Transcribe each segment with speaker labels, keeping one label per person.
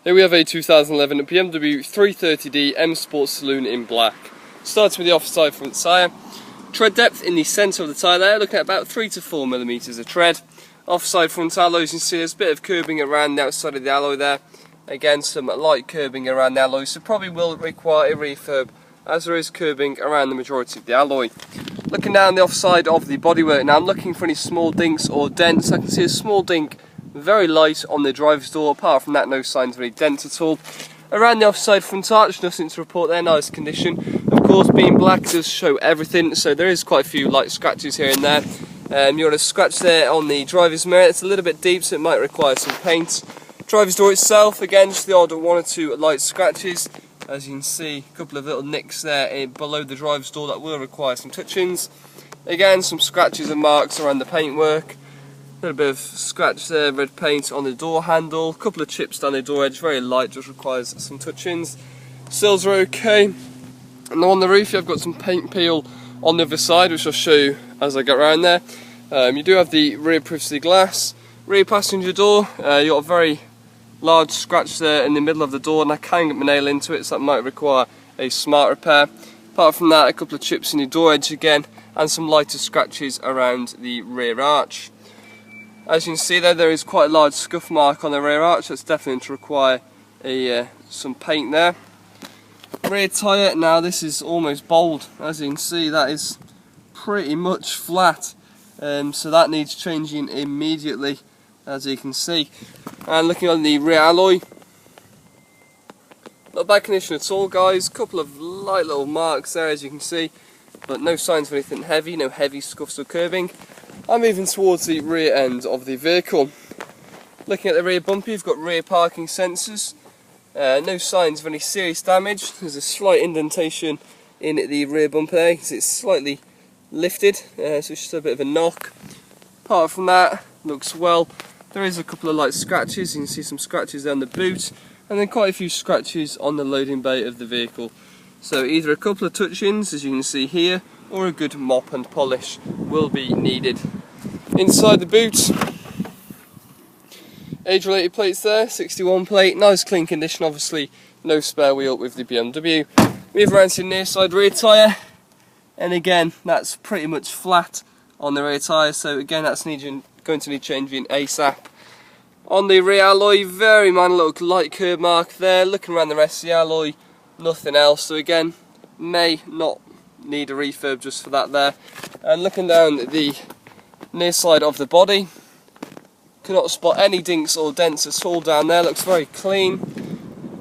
Speaker 1: Here we have a 2011 BMW 330d M Sport Saloon in black. Starting with the offside front tyre. Tread depth in the centre of the tyre there, looking at about 3 to 4 millimetres of tread. Offside front alloys, you can see there's a bit of curbing around the outside of the alloy there. Again, some light curbing around the alloy, so probably will require a refurb as there is curbing around the majority of the alloy. Looking down the offside of the bodywork now, I'm looking for any small dinks or dents. I can see a small dink, very light, on the driver's door. Apart from that, no signs of any dents at all. Around the offside front arch, nothing to report there, nice condition. Of course, being black does show everything, so there is quite a few light scratches here and there. You've got a scratch there on the driver's mirror. It's a little bit deep, so it might require some paint. Driver's door itself, again, just the odd 1 or 2 light scratches. As you can see, a couple of little nicks there below the driver's door that will require some touch-ins. Again, some scratches and marks around the paintwork. A little bit of scratch there, red paint on the door handle. A couple of chips down the door edge, very light, just requires some touch-ins. Sills are okay. And on the roof, you've got some paint peel on the other side, which I'll show you as I get around there. You do have the rear privacy glass. Rear passenger door, you've got a very large scratch there in the middle of the door, and I can get my nail into it, so that might require a smart repair. Apart from that, a couple of chips in the door edge again, and some lighter scratches around the rear arch. As you can see there is quite a large scuff mark on the rear arch. That's definitely going to require some paint there. Rear tyre, now this is almost bald. As you can see, that is pretty much flat, so that needs changing immediately, as you can see. And looking on the rear alloy, not bad condition at all, guys. Couple of light little marks there, as you can see, but no signs of anything heavy, no heavy scuffs or curbing. I'm moving towards the rear end of the vehicle. Looking at the rear bumper, you've got rear parking sensors. No signs of any serious damage. There's a slight indentation in the rear bumper there because it's slightly lifted, so it's just a bit of a knock. Apart from that, looks well. There is a couple of light scratches. You can see some scratches there on the boot, and then quite a few scratches on the loading bay of the vehicle. So either a couple of touch-ins, as you can see here, or a good mop and polish will be needed. Inside the boot, age-related plates there, 61 plate, nice clean condition, obviously no spare wheel with the BMW. Move around to the near side rear tyre, and again that's pretty much flat on the rear tyre, so again that's going to need changing ASAP. On the rear alloy, very minor little light curb mark there. Looking around the rest of the alloy, nothing else, so again may not need a refurb just for that there. And looking down the near side of the body, cannot spot any dinks or dents at all down there, looks very clean.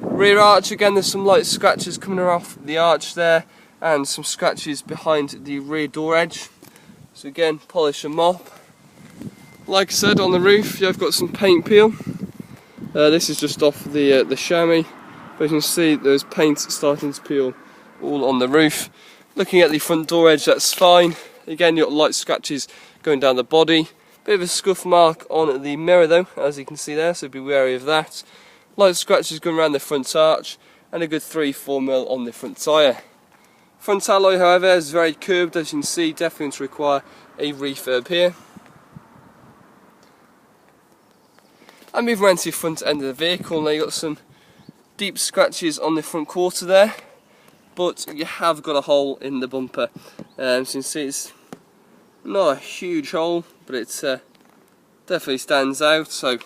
Speaker 1: Rear arch, again there's some light scratches coming off the arch there, and some scratches behind the rear door edge, so again polish and mop. Like I said, on the roof you've got some paint peel. This is just off the chamois, but you can see there's paint starting to peel all on the roof. Looking at the front door edge, that's fine. Again, you've got light scratches going down the body. Bit of a scuff mark on the mirror though, as you can see there, so be wary of that. Light scratches going around the front arch, and a good 3-4 mil on the front tyre. Front alloy, however, is very curved, as you can see, definitely going to require a refurb here. I move around to the front end of the vehicle. Now you've got some deep scratches on the front quarter there, but you have got a hole in the bumper. So you can see it's not a huge hole, but it definitely stands out, so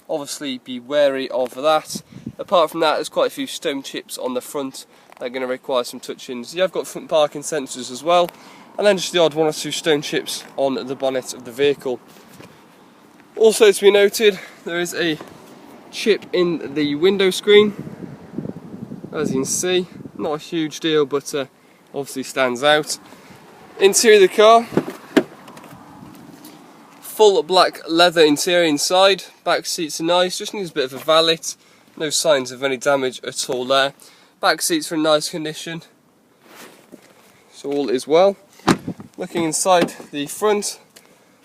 Speaker 1: obviously be wary of that. Apart from that, there's quite a few stone chips on the front that are going to require some touch-ins. You have got front parking sensors as well, and then just the odd 1 or 2 stone chips on the bonnet of the vehicle. Also to be noted, there is a chip in the window screen, as you can see. Not a huge deal, but obviously stands out. Interior of the car, full black leather interior inside. Back seats are nice, just needs a bit of a valet. No signs of any damage at all there. Back seats are in nice condition, so all is well. Looking inside the front,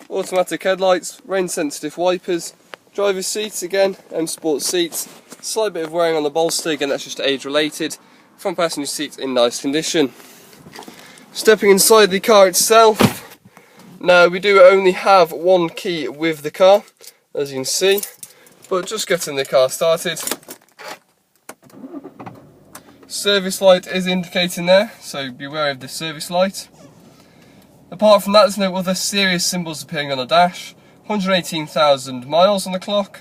Speaker 1: automatic headlights, rain sensitive wipers, driver's seats again, M Sport seats. Slight bit of wearing on the bolster, again that's just age related. Front passenger seats in nice condition. Stepping inside the car itself, now we do only have 1 key with the car, as you can see, but just getting the car started. Service light is indicating there, so beware of the service light. Apart from that, there's no other serious symbols appearing on the dash. 118,000 miles on the clock.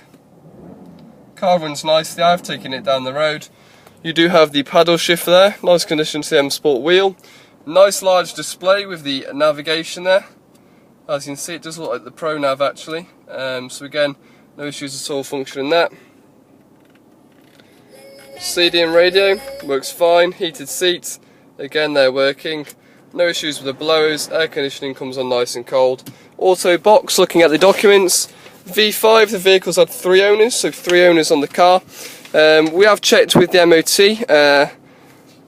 Speaker 1: Car runs nicely. I've taken it down the road. You do have the paddle shifter there, nice condition to the M Sport wheel. Nice large display with the navigation there. As you can see, it does look like the Pro Nav actually. So again, no issues at all functioning that. CD and radio works fine. Heated seats, again they're working. No issues with the blowers. Air conditioning comes on nice and cold. Auto box, looking at the documents. V5, the vehicle's had 3 owners, so 3 owners on the car. We have checked with the MOT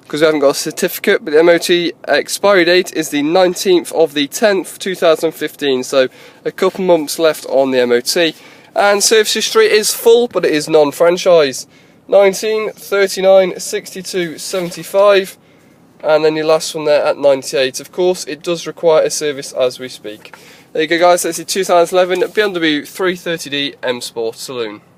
Speaker 1: because we haven't got a certificate, but the MOT expiry date is the 19th of the 10th 2015, so a couple months left on the MOT. And service history is full, but it is non-franchise. 19, 39, 62, 75, and then your last one there at 98. Of course, it does require a service as we speak. There you go guys, that's the 2011 BMW 330D M Sport Saloon.